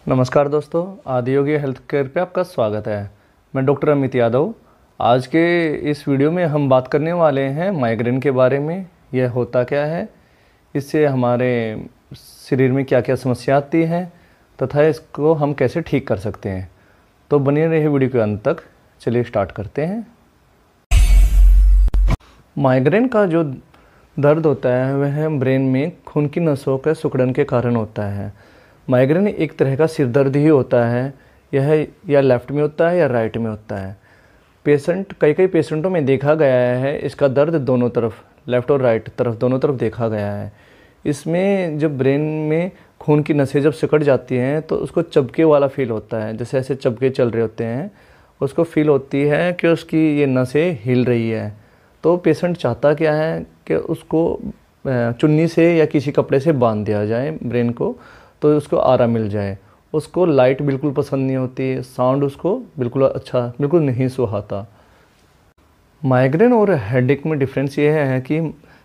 नमस्कार दोस्तों, Adiyogi health care पे आपका स्वागत है। मैं डॉक्टर अमित यादव। आज के इस वीडियो में हम बात करने वाले हैं माइग्रेन के बारे में। यह होता क्या है, इससे हमारे शरीर में क्या क्या समस्या आती हैं तथा इसको हम कैसे ठीक कर सकते हैं। तो बने रहिए वीडियो के अंत तक। चलिए स्टार्ट करते हैं। माइग्रेन का जो दर्द होता है वह ब्रेन में खून की नसों के सिकुड़न के कारण होता है। माइग्रेन एक तरह का सिर दर्द ही होता है। यह या लेफ़्ट में होता है या राइट में होता है। कई पेशेंटों में देखा गया है इसका दर्द दोनों तरफ, लेफ़्ट और राइट तरफ, दोनों तरफ देखा गया है। इसमें जब ब्रेन में खून की नसें जब सिकुड़ जाती हैं तो उसको चबके वाला फील होता है। जैसे ऐसे चबके चल रहे होते हैं, उसको फील होती है कि उसकी ये नसें हिल रही है। तो पेशेंट चाहता क्या है कि उसको चुन्नी से या किसी कपड़े से बांध दिया जाए ब्रेन को, तो उसको आराम मिल जाए। उसको लाइट बिल्कुल पसंद नहीं होती, साउंड उसको बिल्कुल नहीं सुहाता। माइग्रेन और हेडेक में डिफरेंस ये है कि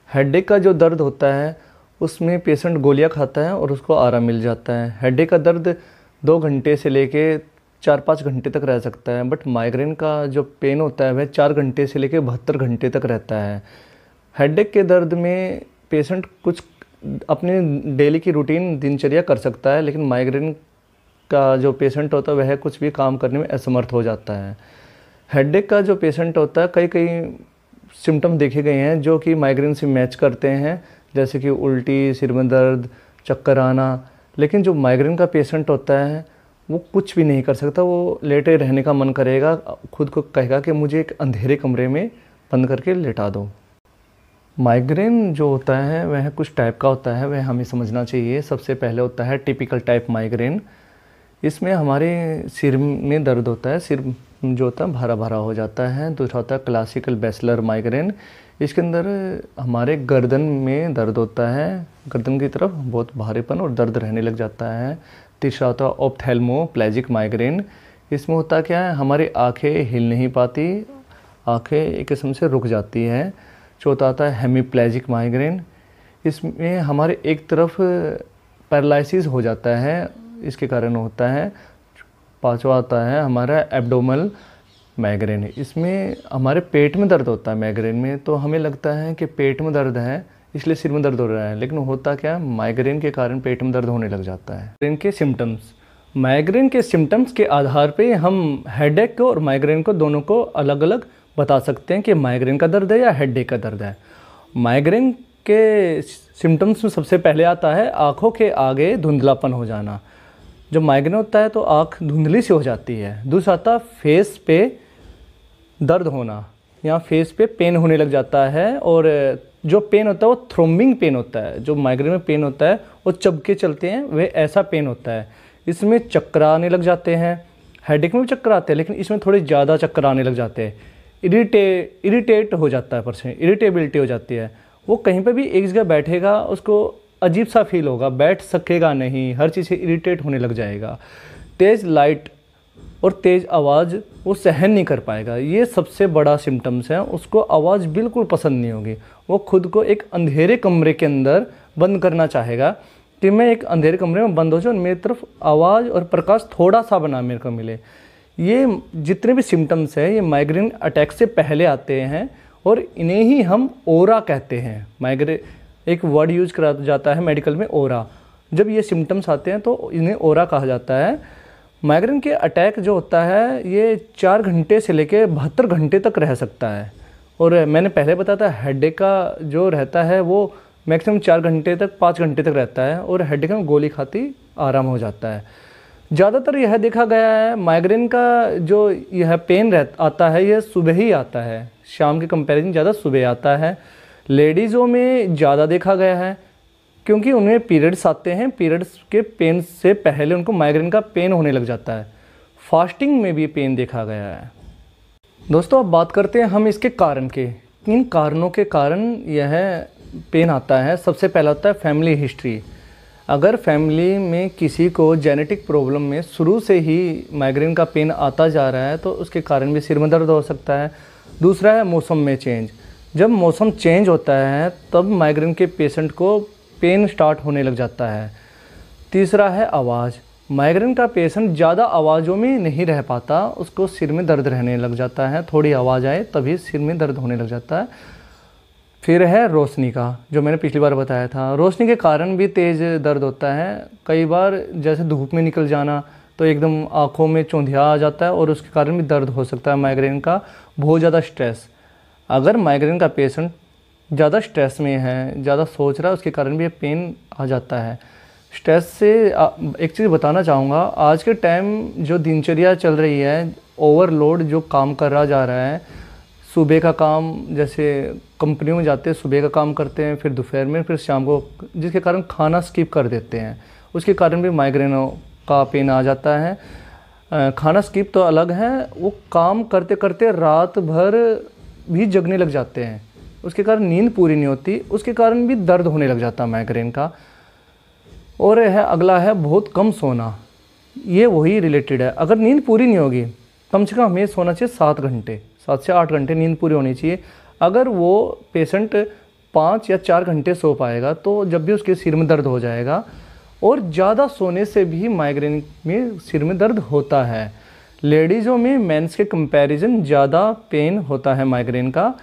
हेडेक का जो दर्द होता है उसमें पेशेंट गोलियां खाता है और उसको आराम मिल जाता है। हेडेक का दर्द 2 घंटे से लेके 4-5 घंटे तक रह सकता है, बट माइग्रेन का जो पेन होता है वह 4 घंटे से लेके 72 घंटे तक रहता है। हेडेक के दर्द में पेशेंट कुछ अपनी डेली की रूटीन दिनचर्या कर सकता है, लेकिन माइग्रेन का जो पेशेंट होता है वह कुछ भी काम करने में असमर्थ हो जाता है। हेडेक का जो पेशेंट होता है कई सिम्टम देखे गए हैं जो कि माइग्रेन से मैच करते हैं, जैसे कि उल्टी, सिर में दर्द, चक्कर आना। लेकिन जो माइग्रेन का पेशेंट होता है वो कुछ भी नहीं कर सकता। वो लेटे रहने का मन करेगा, खुद को कहेगा कि मुझे एक अंधेरे कमरे में बंद करके लेटा दो। माइग्रेन जो होता है वह कुछ टाइप का होता है, वह हमें समझना चाहिए। सबसे पहले होता है टिपिकल टाइप माइग्रेन। इसमें हमारे सिर में दर्द होता है, सिर जो होता है भरा भरा हो जाता है। दूसरा होता है क्लासिकल बैचलर माइग्रेन। इसके अंदर हमारे गर्दन में दर्द होता है, गर्दन की तरफ बहुत भारीपन और दर्द रहने लग जाता है। तीसरा होता है ऑप्थेल्मोप्लेजिक माइग्रेन। इसमें होता क्या है, हमारी आँखें हिल नहीं पाती, आँखें एक किस्म से रुक जाती हैं। चौथा आता है हेमीप्लेजिक माइग्रेन। इसमें हमारे एक तरफ पैरालिसिस हो जाता है, इसके कारण होता है। पांचवा आता है हमारा एब्डोमिनल माइग्रेन। इसमें हमारे पेट में दर्द होता है माइग्रेन में, तो हमें लगता है कि पेट में दर्द है इसलिए सिर में दर्द हो रहा है, लेकिन होता क्या है, माइग्रेन के कारण पेट में दर्द होने लग जाता है। माइग्रेन के सिम्टम्स के आधार पे हम हेडेक को और माइग्रेन को दोनों को अलग अलग बता सकते हैं कि माइग्रेन का दर्द है या हेडेक का दर्द है। माइग्रेन के सिम्टम्स में सबसे पहले आता है आँखों के आगे धुंधलापन हो जाना। जब माइग्रेन होता है तो आँख धुंधली सी हो जाती है। दूसरा आता है फेस पे दर्द होना, यहाँ फेस पे पेन होने लग जाता है, और जो पेन होता है वो थ्रोम्बिंग पेन होता है। जो माइग्रेन में पेन होता है वो चबके चलते हैं, वह ऐसा पेन होता है। इसमें चक्कर आने लग जाते हैं। हेडेक में भी चक्कर आते हैं, लेकिन इसमें थोड़े ज़्यादा चक्कर आने लग जाते हैं। इरिटेट हो जाता है, पर्सन इरिटेबिलिटी हो जाती है। वो कहीं पे भी एक जगह बैठेगा उसको अजीब सा फील होगा, बैठ सकेगा नहीं, हर चीज़ से इरिटेट होने लग जाएगा। तेज़ लाइट और तेज़ आवाज़ वो सहन नहीं कर पाएगा। ये सबसे बड़ा सिम्टम्स है। उसको आवाज़ बिल्कुल पसंद नहीं होगी। वो खुद को एक अंधेरे कमरे के अंदर बंद करना चाहेगा कि मैं एक अंधेरे कमरे में बंद हो जाऊँ, मेरी तरफ आवाज़ और प्रकाश थोड़ा सा बना मेरे को मिले। ये जितने भी सिम्टम्स हैं ये माइग्रेन अटैक से पहले आते हैं, और इन्हें ही हम ओरा कहते हैं। माइग्रेन एक वर्ड यूज करा जाता है मेडिकल में, ओरा। जब ये सिम्टम्स आते हैं तो इन्हें ओरा कहा जाता है। माइग्रेन के अटैक जो होता है ये 4 घंटे से लेकर 72 घंटे तक रह सकता है। और मैंने पहले बताया था हेडेक का जो रहता है वो मैक्सिमम 4 घंटे तक 5 घंटे तक रहता है, और हेडेक में गोली खाती आराम हो जाता है। ज़्यादातर यह देखा गया है माइग्रेन का जो यह पेन आता है यह सुबह ही आता है, शाम के कंपैरिजन ज़्यादा सुबह आता है। लेडीज़ों में ज़्यादा देखा गया है क्योंकि उन्हें पीरियड्स आते हैं, पीरियड्स के पेन से पहले उनको माइग्रेन का पेन होने लग जाता है। फास्टिंग में भी पेन देखा गया है। दोस्तों अब बात करते हैं हम इसके कारण के। किन कारणों के कारण यह पेन आता है। सबसे पहला होता है फैमिली हिस्ट्री। अगर फैमिली में किसी को जेनेटिक प्रॉब्लम में शुरू से ही माइग्रेन का पेन आता जा रहा है तो उसके कारण भी सिर में दर्द हो सकता है। दूसरा है मौसम में चेंज। जब मौसम चेंज होता है तब माइग्रेन के पेशेंट को पेन स्टार्ट होने लग जाता है। तीसरा है आवाज़। माइग्रेन का पेशेंट ज़्यादा आवाज़ों में नहीं रह पाता, उसको सिर में दर्द रहने लग जाता है, थोड़ी आवाज़ आए तभी सिर में दर्द होने लग जाता है। फिर है रोशनी का, जो मैंने पिछली बार बताया था। रोशनी के कारण भी तेज़ दर्द होता है। कई बार जैसे धूप में निकल जाना तो एकदम आँखों में चौंधिया आ जाता है और उसके कारण भी दर्द हो सकता है माइग्रेन का। बहुत ज़्यादा स्ट्रेस, अगर माइग्रेन का पेशेंट ज़्यादा स्ट्रेस में है, ज़्यादा सोच रहा है, उसके कारण भी ये पेन आ जाता है। स्ट्रेस से एक चीज़ बताना चाहूँगा, आज के टाइम जो दिनचर्या चल रही है, ओवरलोड जो काम करा जा रहा है, सुबह का काम, जैसे कंपनियों में जाते हैं सुबह का काम करते हैं, फिर दोपहर में, फिर शाम को, जिसके कारण खाना स्किप कर देते हैं, उसके कारण भी माइग्रेन का पेन आ जाता है। खाना स्किप तो अलग है, वो काम करते करते रात भर भी जगने लग जाते हैं, उसके कारण नींद पूरी नहीं होती, उसके कारण भी दर्द होने लग जाता है माइग्रेन का। और है अगला है बहुत कम सोना, ये वही रिलेटेड है। अगर नींद पूरी नहीं होगी, कम से कम हमें सोना चाहिए 7 घंटे, 7 से 8 घंटे नींद पूरी होनी चाहिए। अगर वो पेशेंट 5 या 4 घंटे सो पाएगा तो जब भी उसके सिर में दर्द हो जाएगा। और ज़्यादा सोने से भी माइग्रेन में सिर में दर्द होता है। लेडीज़ों में मेंस के कंपैरिजन ज़्यादा पेन होता है माइग्रेन का।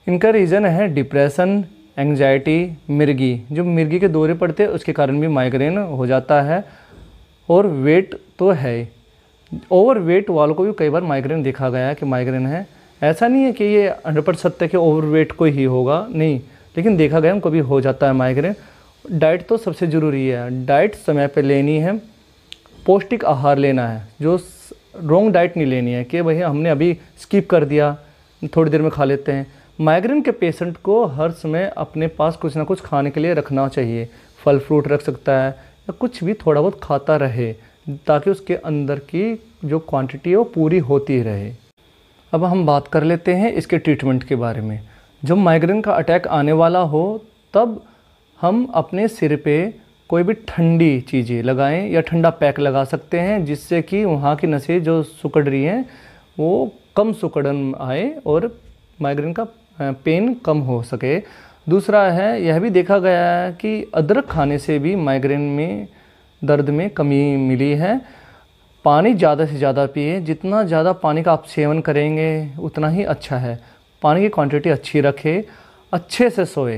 इनका रीज़न है डिप्रेशन, एंग्जाइटी, मिर्गी, जो मिर्गी के दौरे पड़ते हैं उसके कारण भी माइग्रेन हो जाता है। और वेट तो है, ओवर वेट वालों को भी कई बार माइग्रेन देखा गया है कि माइग्रेन है। ऐसा नहीं है कि ये 100% सत्य कि ओवर वेट को ही होगा, नहीं, लेकिन देखा गया उनको भी हो जाता है माइग्रेन। डाइट तो सबसे ज़रूरी है, डाइट समय पे लेनी है, पौष्टिक आहार लेना है, जो रॉन्ग डाइट नहीं लेनी है कि भैया हमने अभी स्किप कर दिया, थोड़ी देर में खा लेते हैं। माइग्रेन के पेशेंट को हर समय अपने पास कुछ ना कुछ खाने के लिए रखना चाहिए। फल फ्रूट रख सकता है या कुछ भी थोड़ा बहुत खाता रहे, ताकि उसके अंदर की जो क्वांटिटी है वो पूरी होती रहे। अब हम बात कर लेते हैं इसके ट्रीटमेंट के बारे में। जब माइग्रेन का अटैक आने वाला हो तब हम अपने सिर पे कोई भी ठंडी चीज़ें लगाएं या ठंडा पैक लगा सकते हैं, जिससे कि वहाँ की नसें जो सिकुड़ रही हैं वो कम सिकुड़न आए और माइग्रेन का पेन कम हो सके। दूसरा है, यह भी देखा गया है कि अदरक खाने से भी माइग्रेन में दर्द में कमी मिली है। पानी ज़्यादा से ज़्यादा पिए, जितना ज़्यादा पानी का आप सेवन करेंगे उतना ही अच्छा है। पानी की क्वांटिटी अच्छी रखें, अच्छे से सोए।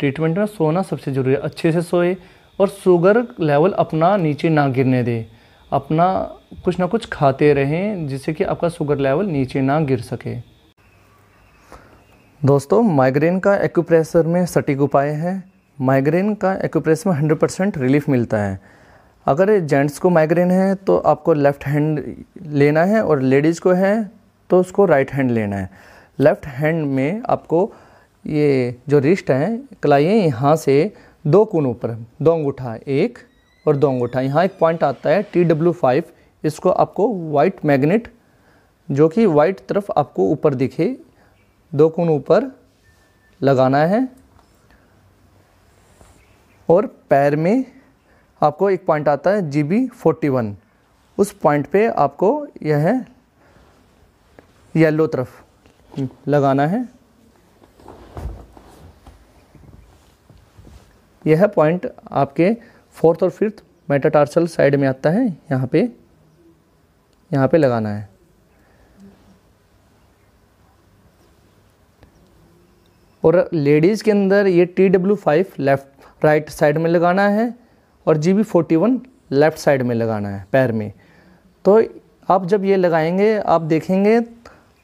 ट्रीटमेंट में सोना सबसे ज़रूरी है, अच्छे से सोए और शुगर लेवल अपना नीचे ना गिरने दे। अपना कुछ ना कुछ खाते रहें जिससे कि आपका शुगर लेवल नीचे ना गिर सके। दोस्तों, माइग्रेन का एक्यूप्रेशर में सटीक उपाय है। माइग्रेन का एक्यूप्रेशर में 100% रिलीफ मिलता है। अगर जेंट्स को माइग्रेन है तो आपको लेफ़्ट हैंड लेना है और लेडीज़ को है तो उसको राइट हैंड लेना है। लेफ़्ट हैंड में आपको ये जो रिस्ट है, कलाइयाँ, यहाँ से 2 कोनों पर 2 अंगूठा, 1 और 2 अंगूठा, यहाँ एक पॉइंट आता है TW5, इसको आपको वाइट मैग्नेट, जो कि वाइट तरफ आपको ऊपर दिखे, 2 कोनों ऊपर लगाना है। और पैर में आपको एक पॉइंट आता है GB41, उस पॉइंट पे आपको यह येलो तरफ लगाना है। यह पॉइंट आपके 4th और 5th मेटाटार्सल साइड में आता है, यहाँ पे लगाना है। और लेडीज़ के अंदर ये TW5 राइट साइड में लगाना है और GB41 लेफ़्ट साइड में लगाना है पैर में। तो आप जब ये लगाएंगे आप देखेंगे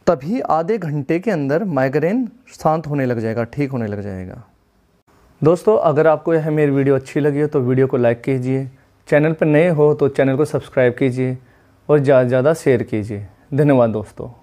तभी आधे घंटे के अंदर माइग्रेन शांत होने लग जाएगा, ठीक होने लग जाएगा। दोस्तों, अगर आपको यह मेरी वीडियो अच्छी लगी हो तो वीडियो को लाइक कीजिए, चैनल पर नए हो तो चैनल को सब्सक्राइब कीजिए और ज़्यादा से ज़्यादा शेयर कीजिए। धन्यवाद दोस्तों।